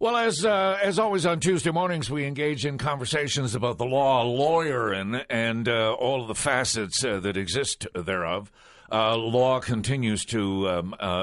Well, as always on Tuesday mornings, we engage in conversations about the law, lawyer, and all of the facets that exist thereof. Law continues to,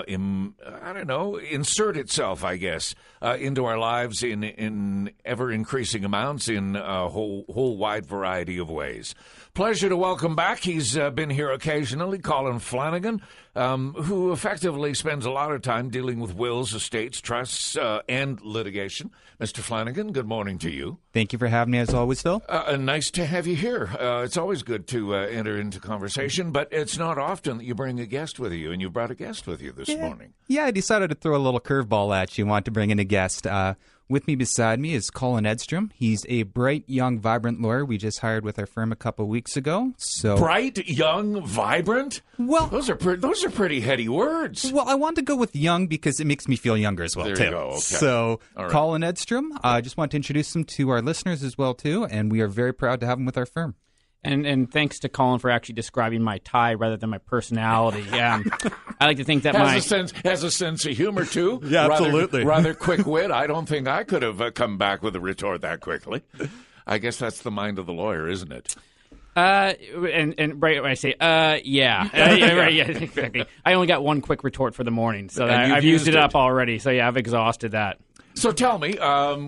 insert itself, I guess, into our lives in ever-increasing amounts in a whole wide variety of ways. Pleasure to welcome back. He's been here occasionally, Colin Flannigan, who effectively spends a lot of time dealing with wills, estates, trusts, and litigation. Mr. Flannigan, good morning to you. Thank you for having me, as always, Phil. Nice to have you here. It's always good to enter into conversation, but it's not often that you bring a guest with you, and you brought a guest with you this morning. Yeah, I decided to throw a little curveball at you. Want to bring in a guest. With me beside me is Colin Edstrom. He's a bright, young, vibrant lawyer we just hired with our firm a couple of weeks ago. Bright, young, vibrant? Well, those are pretty heady words. Well, I want to go with young because it makes me feel younger as well, there too. You go. Okay. So, right. Colin Edstrom, I just want to introduce him to our listeners as well, too, and we are very proud to have him with our firm. And thanks to Colin for actually describing my tie rather than my personality. I like to think that has a sense of humor too. Yeah, absolutely. Rather quick wit. I don't think I could have come back with a retort that quickly. I guess that's the mind of the lawyer, isn't it? And right when I say right, yeah, exactly. I only got one quick retort for the morning, so I've used it up already. So yeah, I've exhausted that. So tell me,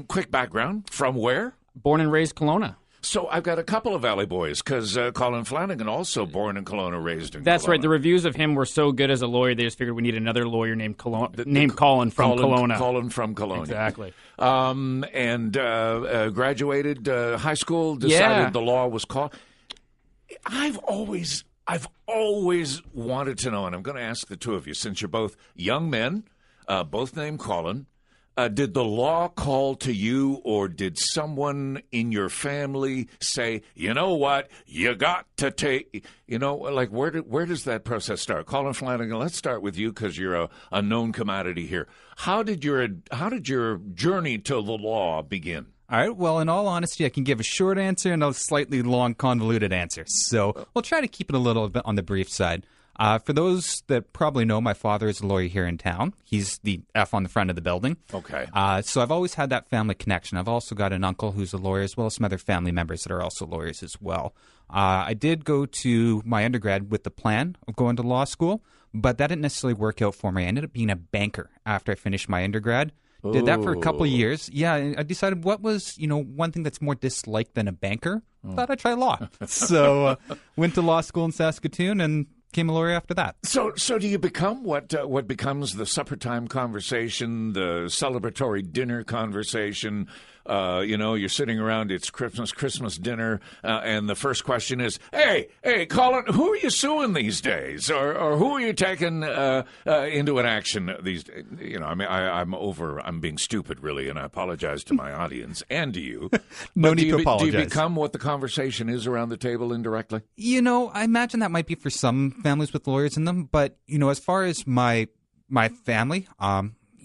quick background from where? Born and raised Kelowna. So I've got a couple of Valley boys because Colin Flannigan also born in Kelowna, raised in That's Kelowna. right. The reviews of him were so good as a lawyer, they just figured we need another lawyer named Colin from Kelowna. Colin from Kelowna. Exactly. And graduated high school, decided the law was called. I've always wanted to know, and I'm going to ask the two of you, since you're both young men, both named Colin, did the law call to you, or did someone in your family say, you know what, you got to take, like where does that process start? Colin Flannigan, let's start with you because you're a known commodity here. How did your journey to the law begin? All right. Well, in all honesty, I can give a short answer and a slightly long, convoluted answer. So we'll try to keep it a little bit on the brief side. For those that probably know, my father is a lawyer here in town. He's the F on the front of the building. Okay. So I've always had that family connection. I've also got an uncle who's a lawyer, as well as some other family members that are also lawyers as well. I did go to my undergrad with the plan of going to law school, but that didn't necessarily work out for me. I ended up being a banker after I finished my undergrad. Did that for a couple of years. Yeah, I decided what was, one thing that's more disliked than a banker. Thought I'd try law. So went to law school in Saskatoon and became a lawyer after that. So do you become what becomes the supper time conversation, the celebratory dinner conversation? You're sitting around, it's Christmas dinner, and the first question is, hey, Colin, who are you suing these days? Or who are you taking into an action these days? I'm being stupid, really, and I apologize to my audience and to you. No need to apologize. Do you become what the conversation is around the table indirectly? I imagine that might be for some families with lawyers in them, but, as far as my family,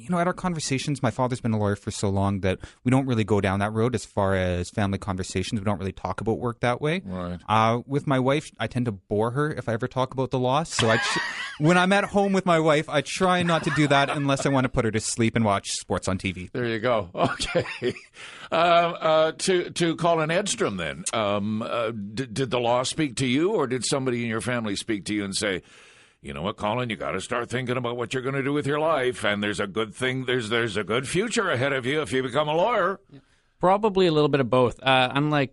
at our conversations, my father's been a lawyer for so long that we don't really go down that road as far as family conversations. We don't really talk about work that way. Right. With my wife, I tend to bore her if I ever talk about the law. So when I'm at home with my wife, I try not to do that unless I want to put her to sleep and watch sports on TV. There you go. Okay. To Colin Edstrom then, did the law speak to you, or did somebody in your family speak to you and say, you know what, Colin, you got to start thinking about what you're going to do with your life, and there's a good thing, there's a good future ahead of you if you become a lawyer? Probably a little bit of both. Unlike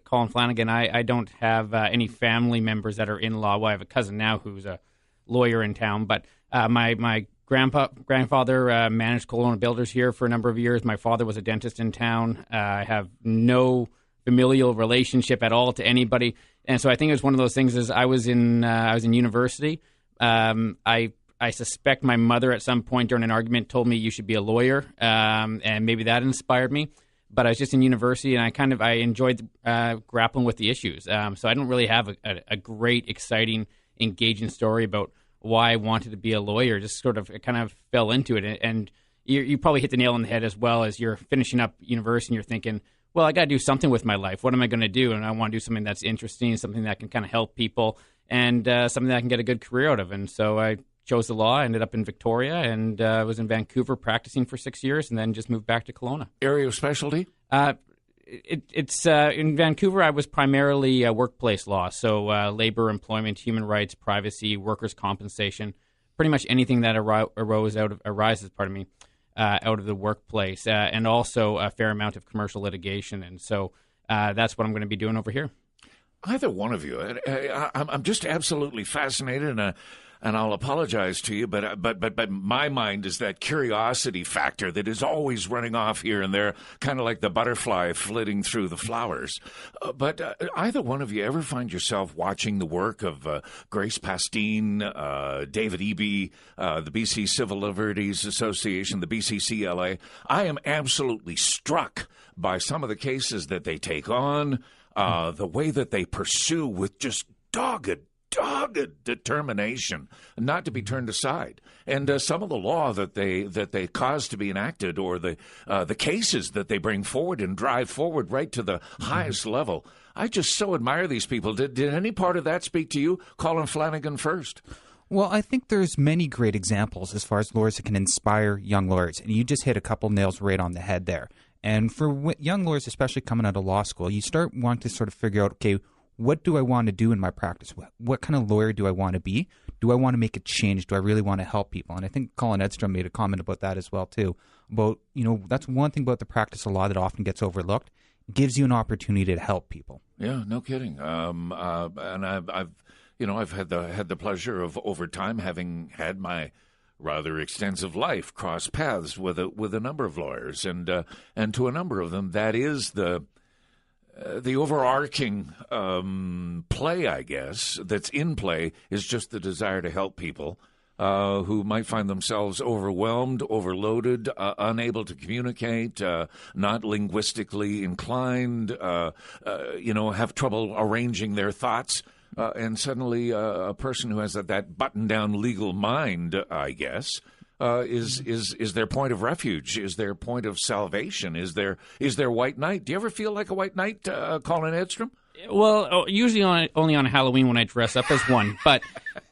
Colin Flannigan, I don't have any family members that are in law. Well, I have a cousin now who's a lawyer in town, but my grandfather managed Kelowna Builders here for a number of years. My father was a dentist in town. I have no familial relationship at all to anybody, and so I think it was one of those things. As I was in university, I suspect my mother at some point during an argument told me you should be a lawyer, and maybe that inspired me. But I was just in university, and I enjoyed grappling with the issues. So I don't really have a great, exciting, engaging story about why I wanted to be a lawyer. Just sort of kind of fell into it, and you probably hit the nail on the head as well. As you're finishing up university, and you're thinking, well, I got to do something with my life. What am I going to do? And I want to do something that's interesting, something that can kind of help people, and something that I can get a good career out of. And so I chose the law. I ended up in Victoria and was in Vancouver practicing for 6 years, and then just moved back to Kelowna. Area of specialty? It's in Vancouver. I was primarily workplace law, so labor, employment, human rights, privacy, workers' compensation, pretty much anything that arises out of the workplace, and also a fair amount of commercial litigation. And so that's what I'm going to be doing over here. Either one of you, I'm just absolutely fascinated, and I'll apologize to you, but my mind is that curiosity factor that is always running off here and there, kind of like the butterfly flitting through the flowers. But either one of you ever find yourself watching the work of Grace Pastine, David Eby, the BC Civil Liberties Association, the BCCLA? I am absolutely struck by some of the cases that they take on, the way that they pursue with just dogged determination not to be turned aside, and some of the law that they cause to be enacted, or the cases that they bring forward and drive forward right to the highest level. I just so admire these people. Did any part of that speak to you, Colin Flannigan, first? Well, I think there's many great examples as far as lawyers that can inspire young lawyers, and you just hit a couple nails right on the head there. And for young lawyers, especially coming out of law school, you start wanting to sort of figure out, okay, what do I want to do in my practice? What kind of lawyer do I want to be? Do I want to make a change? Do I really want to help people? And I think Colin Edstrom made a comment about that as well, too. About, that's one thing about the practice of law that often gets overlooked. It gives you an opportunity to help people. Yeah, no kidding. And I've had the pleasure of, over time, having had my rather extensive life, cross paths with a number of lawyers, and to a number of them, that is the overarching play, I guess, that's in play, is just the desire to help people who might find themselves overwhelmed, overloaded, unable to communicate, not linguistically inclined, have trouble arranging their thoughts. And suddenly a person who has that button-down legal mind, I guess, is their point of refuge, is their point of salvation, is their white knight. Do you ever feel like a white knight, Colin Edstrom? Well, usually only on Halloween when I dress up as one, but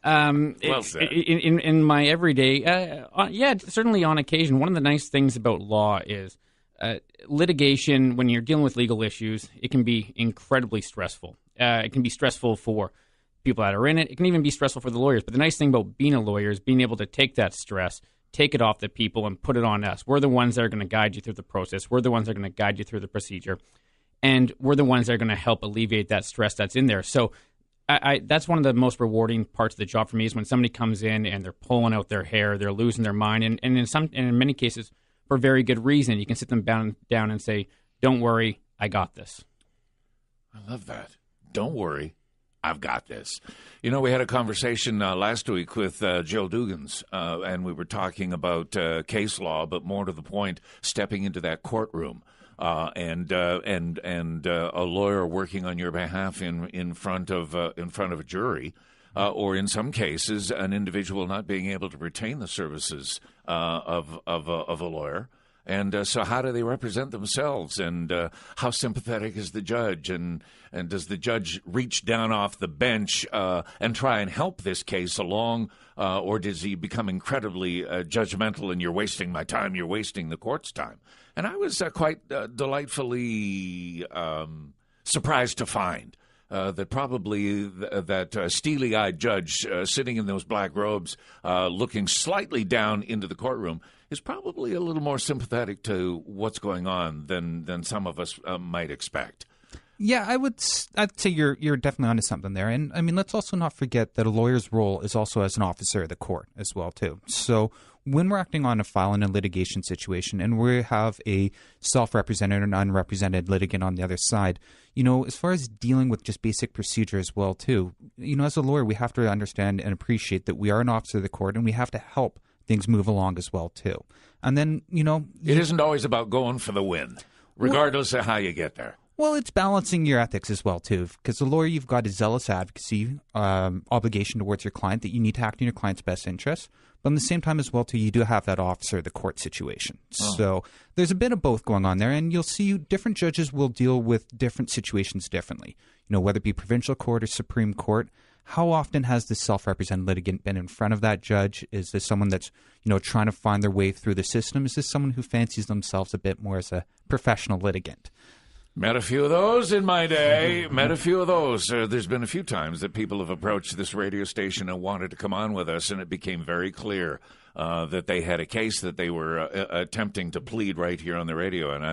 well said. In my everyday, certainly on occasion. One of the nice things about law is litigation. When you're dealing with legal issues, it can be incredibly stressful. It can be stressful for people that are in it. It can even be stressful for the lawyers. But the nice thing about being a lawyer is being able to take that stress, take it off the people, and put it on us. We're the ones that are going to guide you through the process. We're the ones that are going to guide you through the procedure. And we're the ones that are going to help alleviate that stress that's in there. So that's one of the most rewarding parts of the job for me, is when somebody comes in and they're pulling out their hair, they're losing their mind, and in many cases for very good reason. You can sit them down and say, "Don't worry, I got this." I love that. Don't worry, I've got this. We had a conversation last week with Jill Dugans, and we were talking about case law, but more to the point, stepping into that courtroom and a lawyer working on your behalf in front of a jury, or in some cases, an individual not being able to retain the services of a lawyer. And so how do they represent themselves, and how sympathetic is the judge, and does the judge reach down off the bench and try and help this case along, or does he become incredibly judgmental, and you're wasting my time, you're wasting the court's time? And I was quite delightfully surprised to find that probably that steely-eyed judge sitting in those black robes looking slightly down into the courtroom is probably a little more sympathetic to what's going on than some of us might expect. Yeah, I'd say you're definitely onto something there. And I mean, let's also not forget that a lawyer's role is also as an officer of the court as well, too. So when we're acting on a file in a litigation situation and we have a self-represented and unrepresented litigant on the other side, as far as dealing with just basic procedure as well, too, as a lawyer, we have to understand and appreciate that we are an officer of the court and we have to help things move along as well, too. And then, it isn't always about going for the win, regardless of how you get there. Well, it's balancing your ethics as well, too, because the lawyer, you've got a zealous advocacy obligation towards your client that you need to act in your client's best interest. But at the same time as well, too, you do have that officer, the court situation. So there's a bit of both going on there, and you'll see different judges will deal with different situations differently. Whether it be provincial court or Supreme Court, how often has the self-represented litigant been in front of that judge? Is this someone that's, trying to find their way through the system? Is this someone who fancies themselves a bit more as a professional litigant? Met a few of those in my day. Met a few of those. There's been a few times that people have approached this radio station and wanted to come on with us, and it became very clear that they had a case that they were attempting to plead right here on the radio. And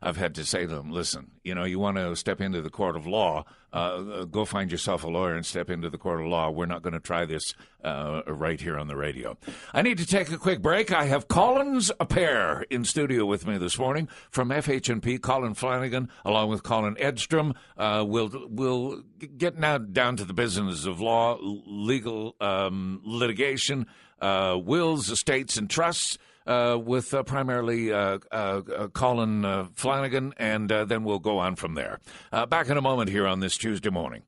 I've had to say to them, listen, you want to step into the court of law, go find yourself a lawyer and step into the court of law. We're not going to try this right here on the radio. I need to take a quick break. I have Colin's a pair in studio with me this morning from FH&P, Colin Flannigan, along with Colin Edstrom. We'll get now down to the business of law, legal litigation, wills, estates, and trusts, with primarily Colin Flannigan, and then we'll go on from there. Back in a moment here on this Tuesday morning.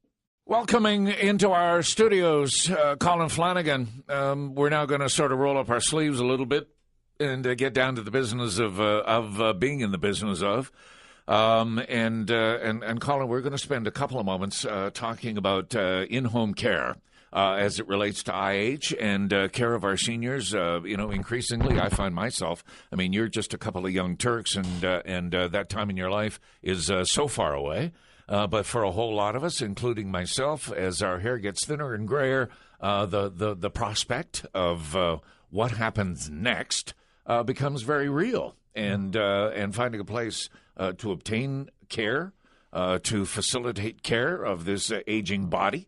Welcoming into our studios, Colin Flannigan. We're now going to sort of roll up our sleeves a little bit and get down to the business of being in the business of. And Colin, we're going to spend a couple of moments talking about in-home care. As it relates to IH and care of our seniors. Increasingly, I find myself, you're just a couple of young Turks, and that time in your life is so far away. But for a whole lot of us, including myself, as our hair gets thinner and grayer, the prospect of what happens next becomes very real. And finding a place to obtain care, to facilitate care of this aging body,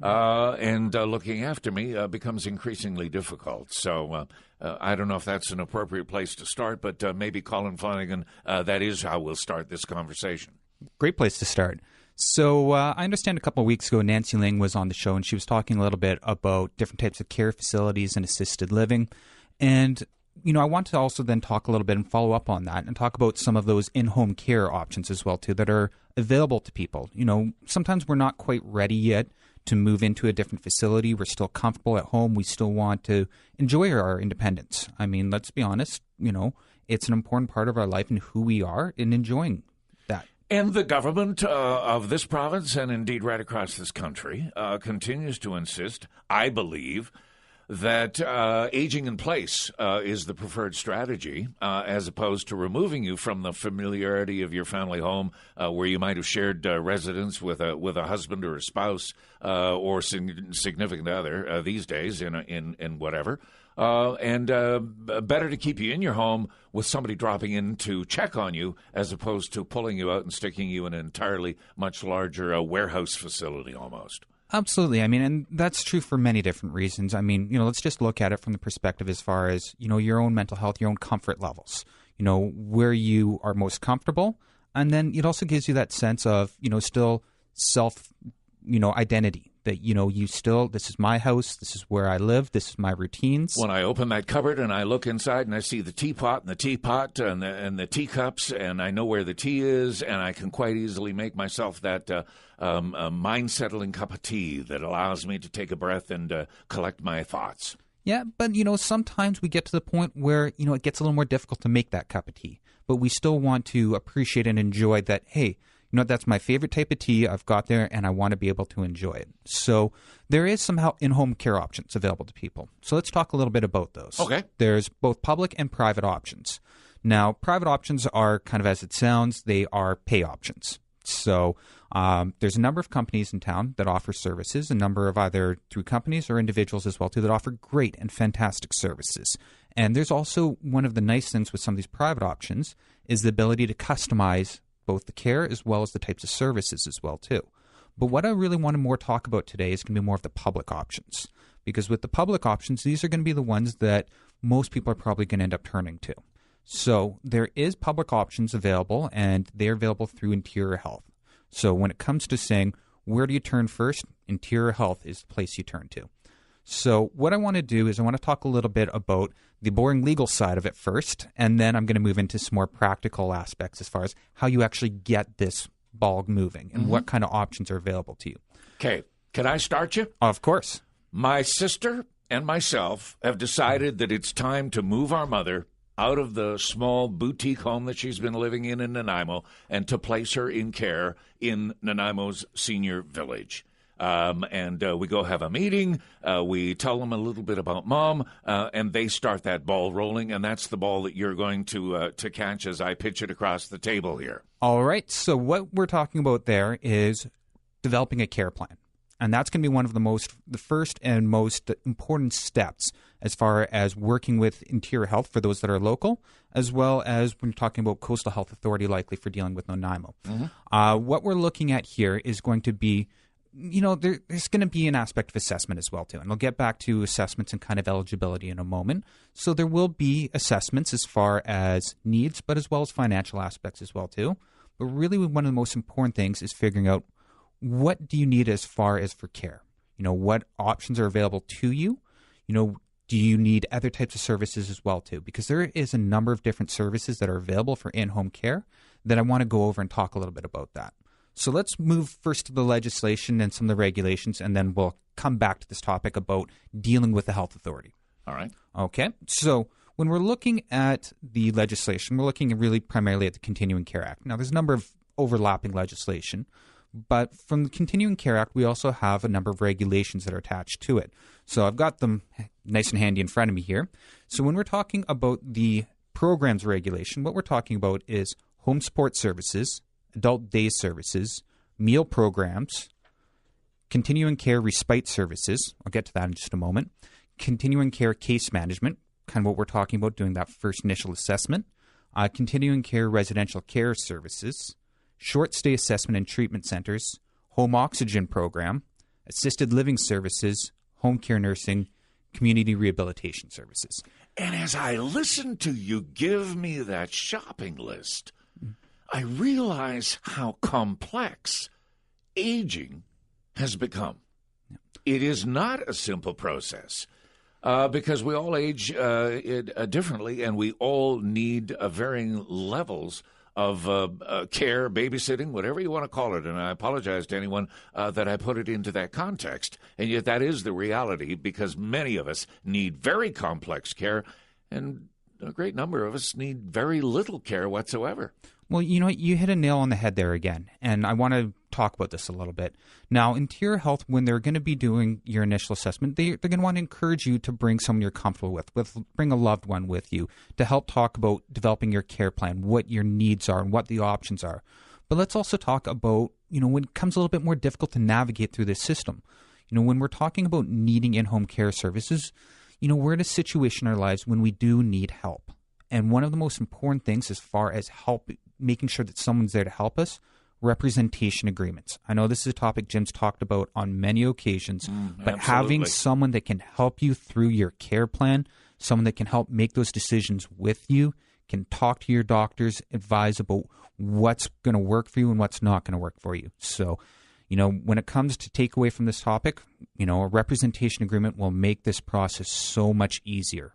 and looking after me becomes increasingly difficult. So I don't know if that's an appropriate place to start, but maybe Colin Flannigan, that is how we'll start this conversation. Great place to start. So I understand a couple of weeks ago, Nancy Ling was on the show, and she was talking a little bit about different types of care facilities and assisted living. And I want to also then talk a little bit and follow up on that and talk about some of those in-home care options as well, too, that are available to people. Sometimes we're not quite ready yet to move into a different facility. We're still comfortable at home. We still want to enjoy our independence. Let's be honest, it's an important part of our life and who we are in enjoying that. And the government of this province, and indeed right across this country, continues to insist, I believe, that aging in place is the preferred strategy, as opposed to removing you from the familiarity of your family home, where you might have shared residence with a husband or a spouse or significant other these days in whatever. And better to keep you in your home with somebody dropping in to check on you, as opposed to pulling you out and sticking you in an entirely much larger warehouse facility almost. Absolutely. And that's true for many different reasons. Let's just look at it from the perspective as far as, your own mental health, your own comfort levels, where you are most comfortable. And then it also gives you that sense of, still self, identity that, you still, this is my house, this is where I live, this is my routines. When I open that cupboard and I look inside and I see the teapot and the teapot and the teacups, and I know where the tea is, and I can quite easily make myself that mind-settling cup of tea that allows me to take a breath and collect my thoughts. Yeah, but, sometimes we get to the point where, it gets a little more difficult to make that cup of tea. But we still want to appreciate and enjoy that, hey, that's my favorite type of tea I've got there, and I want to be able to enjoy it. So there is some in-home care options available to people. So let's talk a little bit about those. Okay. There's both public and private options. Now, private options are kind of as it sounds, they are pay options. So there's a number of companies in town that offer services, a number of either through companies or individuals as well, too, that offer great and fantastic services. And there's also one of the nice things with some of these private options is the ability to customize both the care as well as the types of services as well, too. But what I really want to more talk about today is going to be more of the public options. Because with the public options, these are going to be the ones that most people are probably going to end up turning to. So there is public options available, and they're available through Interior Health. So when it comes to saying, where do you turn first? Interior Health is the place you turn to. So what I want to do is I want to talk a little bit about the boring legal side of it first, and then I'm going to move into some more practical aspects as far as how you actually get this ball moving and what kind of options are available to you. Okay. Can I start you? Of course. My sister and myself have decided that it's time to move our mother out of the small boutique home that she's been living in Nanaimo and to place her in care in Nanaimo's senior village. And we go have a meeting. We tell them a little bit about Mom, and they start that ball rolling, and that's the ball that you're going to catch as I pitch it across the table here. All right. So what we're talking about there is developing a care plan. And that's going to be one of the first and most important steps as far as working with Interior Health for those that are local, as well as when you're talking about Coastal Health Authority likely for dealing with Nanaimo. Mm-hmm. What we're looking at here is going to be, there's going to be an aspect of assessment as well, too. And we'll get back to assessments and kind of eligibility in a moment. So there will be assessments as far as needs, but as well as financial aspects as well, too. But really one of the most important things is figuring out, what do you need as far as for care? What options are available to you? Do you need other types of services as well, too? Because there is a number of different services that are available for in-home care that I want to go over and talk a little bit about that. So let's move first to the legislation and some of the regulations, and then we'll come back to this topic about dealing with the health authority. All right. Okay. So when we're looking at the legislation, we're looking really primarily at the Continuing Care Act. Now, there's a number of overlapping legislation, but from the Continuing Care Act, we also have a number of regulations that are attached to it. So I've got them nice and handy in front of me here. So when we're talking about the programs regulation, what we're talking about is home support services, adult day services, meal programs, continuing care respite services. I'll get to that in just a moment. Continuing care case management, kind of what we're talking about, doing that first initial assessment. Continuing care residential care services, short stay assessment and treatment centers, home oxygen program, assisted living services, home care nursing, community rehabilitation services. And as I listen to you give me that shopping list, I realize how complex aging has become. It is not a simple process because we all age differently, and we all need varying levels of care, babysitting, whatever you want to call it. And I apologize to anyone that I put it into that context. And yet that is the reality, because many of us need very complex care, and a great number of us need very little care whatsoever. Well, you hit a nail on the head there again, and I want to talk about this a little bit. Now, Interior Health, when they're going to be doing your initial assessment, they're going to want to encourage you to bring someone you're comfortable with, bring a loved one with you to help talk about developing your care plan, what your needs are and what the options are. But let's also talk about, when it becomes a little bit more difficult to navigate through this system. When we're talking about needing in-home care services, we're in a situation in our lives when we do need help. And one of the most important things as far as help, making sure that someone's there to help us, representation agreements. I know this is a topic Jim's talked about on many occasions, but absolutely. Having someone that can help you through your care plan, someone that can help make those decisions with you, can talk to your doctors, advise about what's going to work for you and what's not going to work for you. So, when it comes to take away from this topic, a representation agreement will make this process so much easier.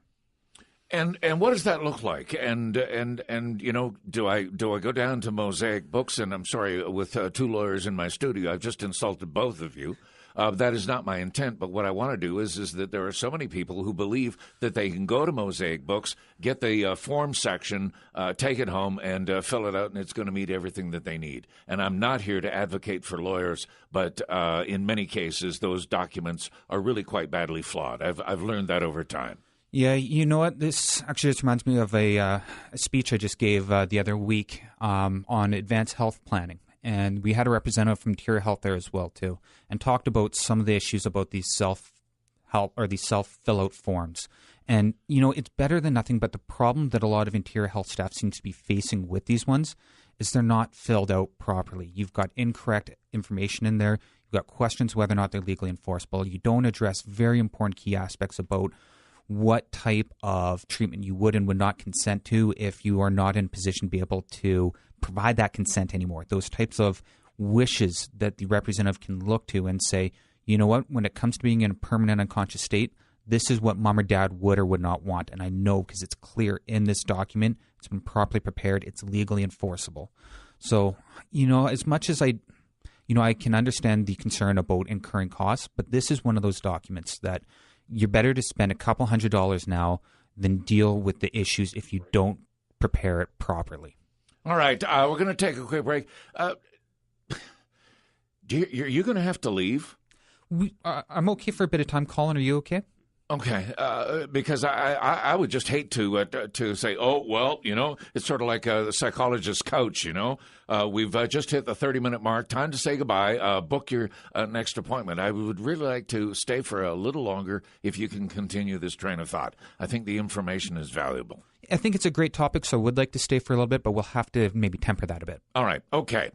And what does that look like? And do I go down to Mosaic Books? And I'm sorry, with two lawyers in my studio, I've just insulted both of you. That is not my intent. But what I want to do is that there are so many people who believe that they can go to Mosaic Books, get the form section, take it home, and fill it out, and it's going to meet everything that they need. And I'm not here to advocate for lawyers, but in many cases, those documents are really quite badly flawed. I've learned that over time. Yeah, you know what? This actually just reminds me of a speech I just gave the other week on advanced health planning. And we had a representative from Interior Health there as well, too, and talked about some of the issues about these self-help or these self-fill-out forms. And, it's better than nothing, but the problem that a lot of Interior Health staff seems to be facing with these ones is they're not filled out properly. You've got incorrect information in there. You've got questions whether or not they're legally enforceable. You don't address very important key aspects about what type of treatment you would and would not consent to if you are not in a position to be able to provide that consent anymore. Those types of wishes that the representative can look to and say, you know what, when it comes to being in a permanent unconscious state, this is what mom or dad would or would not want. And I know because it's clear in this document, it's been properly prepared, it's legally enforceable. So, as much as I can understand the concern about incurring costs, but this is one of those documents that you're better to spend a couple $100s now than deal with the issues if you don't prepare it properly. All right, we're going to take a quick break. You're going to have to leave? I'm okay for a bit of time. Colin, are you okay? Okay, because I would just hate to say, oh, well, it's sort of like a psychologist's couch, We've just hit the 30-minute mark. Time to say goodbye. Book your next appointment. I would really like to stay for a little longer if you can continue this train of thought. I think the information is valuable. I think it's a great topic, so I would like to stay for a little bit, but we'll have to maybe temper that a bit. All right, okay.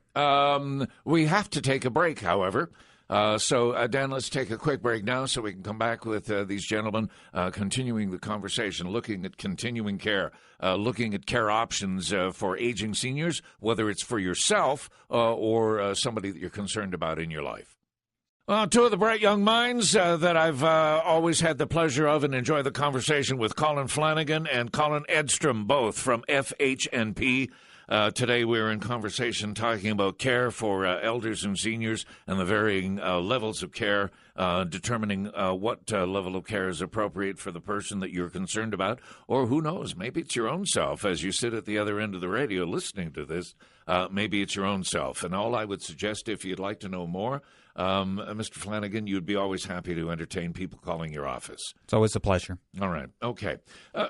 We have to take a break, however. So, Dan, let's take a quick break now so we can come back with these gentlemen, continuing the conversation, looking at continuing care, looking at care options for aging seniors, whether it's for yourself or somebody that you're concerned about in your life. Two of the bright young minds that I've always had the pleasure of and enjoy the conversation with, Colin Flannigan and Colin Edstrom, both from FH&P. Today we're in conversation talking about care for elders and seniors and the varying levels of care, determining what level of care is appropriate for the person that you're concerned about, or who knows, maybe it's your own self as you sit at the other end of the radio listening to this. Maybe it's your own self. And all I would suggest, if you'd like to know more, Mr. Flannigan, you'd be always happy to entertain people calling your office. It's always a pleasure. All right. Okay.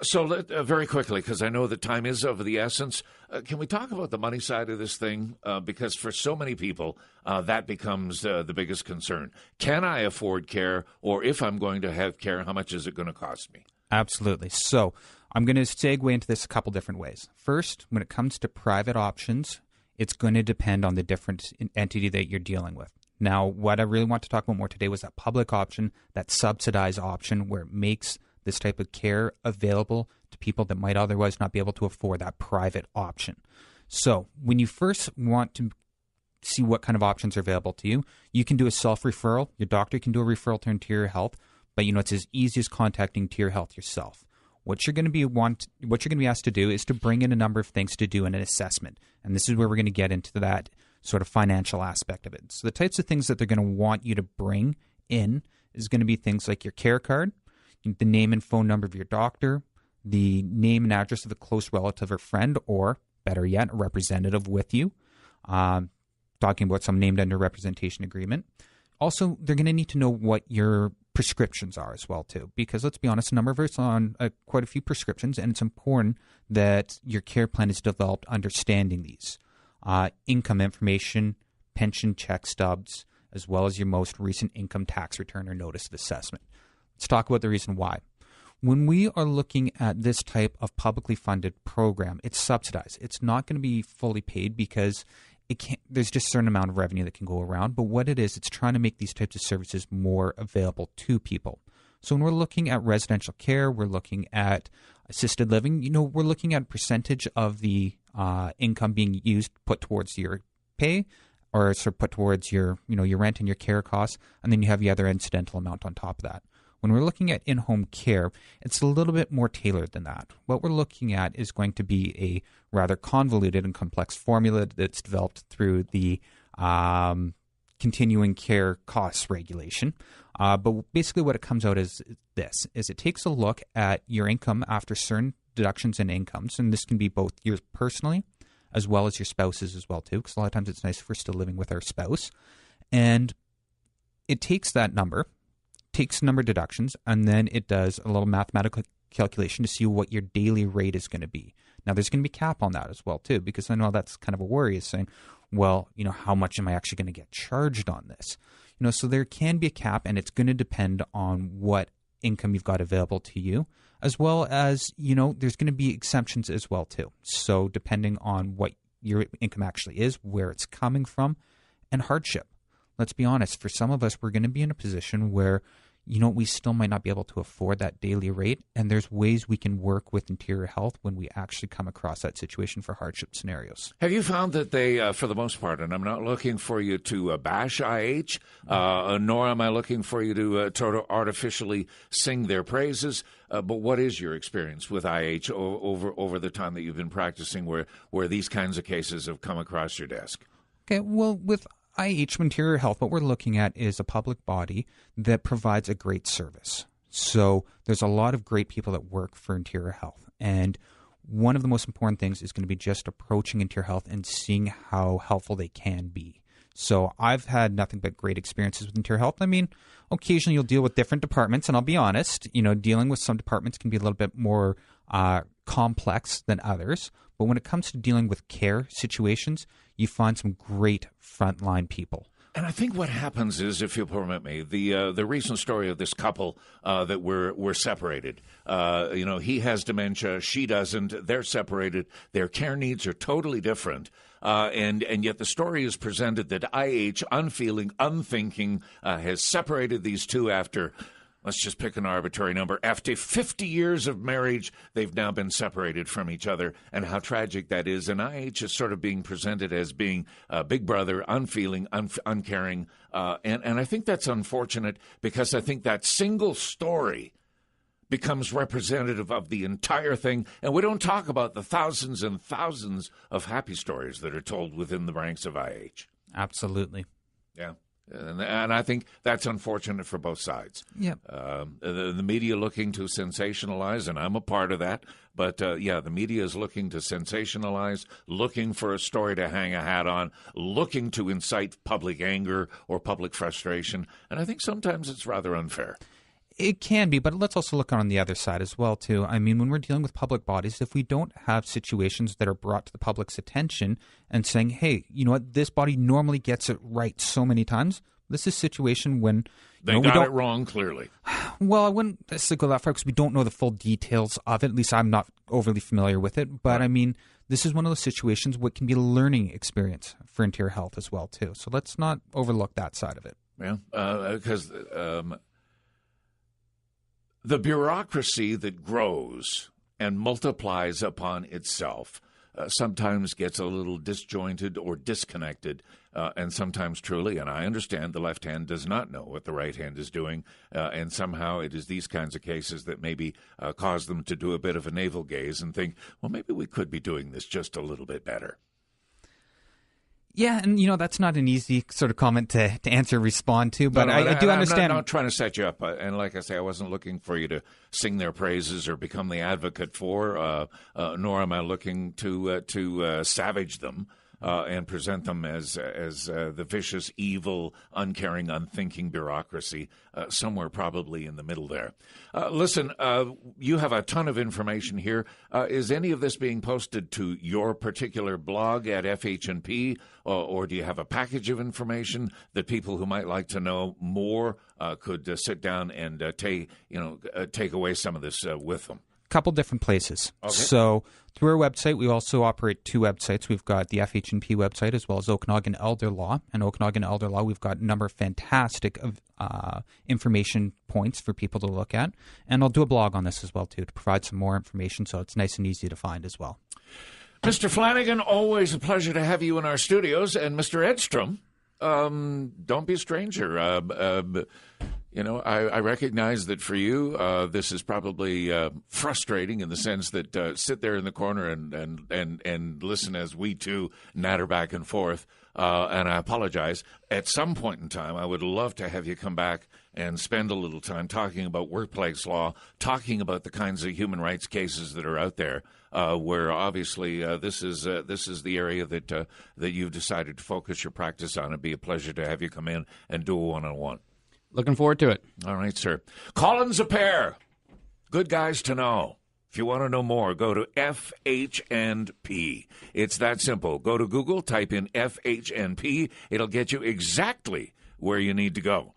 So very quickly, because I know that time is of the essence, can we talk about the money side of this thing? Because for so many people, that becomes the biggest concern. Can I afford care? Or if I'm going to have care, how much is it going to cost me? Absolutely. So I'm going to segue into this a couple different ways. First, when it comes to private options, it's going to depend on the different entity that you're dealing with. Now, what I really want to talk about more today was that public option, that subsidized option where it makes this type of care available to people that might otherwise not be able to afford that private option. So when you first want to see what kind of options are available to you, you can do a self-referral. Your doctor can do a referral to Interior Health, but it's as easy as contacting Interior Health yourself. What you're going to be asked to do is to bring in a number of things to do an assessment. And this is where we're going to get into that sort of financial aspect of it. So the types of things that they're going to want you to bring in is going to be things like your care card, the name and phone number of your doctor, the name and address of a close relative or friend, or better yet, a representative with you, talking about some named under representation agreement. Also, they're going to need to know what your prescriptions are as well, too, because let's be honest, a number of us are on quite a few prescriptions, and it's important that your care plan is developed understanding these. Income information, pension check stubs, as well as your most recent income tax return or notice of assessment. Let's talk about the reason why. When we are looking at this type of publicly funded program, it's subsidized. It's not going to be fully paid because there's just a certain amount of revenue that can go around. But what it is, it's trying to make these types of services more available to people. So when we're looking at residential care, we're looking at assisted living, we're looking at a percentage of the income being put towards your pay, or sort of put towards your rent and your care costs, and then you have the other incidental amount on top of that. When we're looking at in-home care, it's a little bit more tailored than that. What we're looking at is going to be a rather convoluted and complex formula that's developed through the continuing care costs regulation. But basically what it comes out is it takes a look at your income after certain deductions and incomes, and this can be both yours personally as well as your spouse's as well too, because a lot of times it's nice if we're still living with our spouse. And it takes that number, takes number of deductions, and then it does a little mathematical calculation to see what your daily rate is going to be. Now, there's going to be a cap on that as well too, because I know that's kind of a worry, is saying, well, how much am I actually going to get charged on this? So there can be a cap, and it's going to depend on what income you've got available to you, as well as, there's going to be exemptions as well too. So depending on what your income actually is, where it's coming from, and hardship. Let's be honest, for some of us, we're going to be in a position where, we still might not be able to afford that daily rate, and there's ways we can work with Interior Health when we actually come across that situation for hardship scenarios. Have you found that they, for the most part, and I'm not looking for you to bash IH, nor am I looking for you to artificially sing their praises, but what is your experience with IH over the time that you've been practicing where these kinds of cases have come across your desk? Okay, well, with IH, Interior Health, what we're looking at is a public body that provides a great service. So there's a lot of great people that work for Interior Health. And one of the most important things is going to be just approaching Interior Health and seeing how helpful they can be. So I've had nothing but great experiences with Interior Health. I mean, occasionally you'll deal with different departments, and I'll be honest, dealing with some departments can be a little bit more complex than others. But when it comes to dealing with care situations, you find some great frontline people. And I think what happens is, if you'll permit me, the recent story of this couple that were separated. He has dementia, she doesn't. They're separated. Their care needs are totally different. And yet the story is presented that IH, unfeeling, unthinking, has separated these two after, let's just pick an arbitrary number, after 50 years of marriage, they've now been separated from each other, and how tragic that is. And IH is sort of being presented as being big brother, unfeeling, uncaring. And I think that's unfortunate, because I think that single story becomes representative of the entire thing. And we don't talk about the thousands and thousands of happy stories that are told within the ranks of IH. Absolutely. Yeah. And I think that's unfortunate for both sides. Yep. The media looking to sensationalize, and I'm a part of that. But, the media is looking to sensationalize, looking for a story to hang a hat on, looking to incite public anger or public frustration. And I think sometimes it's rather unfair. It can be, but let's also look on the other side as well, too. I mean, when we're dealing with public bodies, if we don't have situations that are brought to the public's attention and saying, hey, you know what, this body normally gets it right so many times, this is a situation when they got it wrong, clearly. Well, I wouldn't necessarily go that far because we don't know the full details of it. At least I'm not overly familiar with it. But, I mean, this is one of those situations what can be a learning experience for Interior Health as well, too. So let's not overlook that side of it. Yeah, because the bureaucracy that grows and multiplies upon itself sometimes gets a little disjointed or disconnected, and sometimes truly, and I understand the left hand does not know what the right hand is doing, and somehow it is these kinds of cases that maybe cause them to do a bit of a navel gaze and think, well, maybe we could be doing this just a little bit better. Yeah, and that's not an easy sort of comment to answer, respond to, but I do understand. I'm not trying to set you up, and like I say, I wasn't looking for you to sing their praises or become the advocate for, nor am I looking to savage them and present them as the vicious, evil, uncaring, unthinking bureaucracy, somewhere probably in the middle there. Listen, you have a ton of information here. Is any of this being posted to your particular blog at FH&P, or do you have a package of information that people who might like to know more could sit down and take away some of this with them? Couple different places. Okay. So through our website, we also operate two websites. We've got the FH&P website as well as Okanagan Elder Law. And Okanagan Elder Law, we've got a number of fantastic information points for people to look at. And I'll do a blog on this as well, too, to provide some more information so it's nice and easy to find as well. Mr. Flannigan, always a pleasure to have you in our studios. And Mr. Edstrom, don't be a stranger. I recognize that for you, this is probably frustrating in the sense that sit there in the corner and listen as we two natter back and forth. And I apologize. At some point in time, I would love to have you come back and spend a little time talking about workplace law, talking about the kinds of human rights cases that are out there, where obviously this is the area that you've decided to focus your practice on. It'd be a pleasure to have you come in and do a one-on-one. Looking forward to it. All right, sir. Colin's a pair. Good guys to know. If you want to know more, go to FH&P. It's that simple. Go to Google, type in FH&P. It'll get you exactly where you need to go.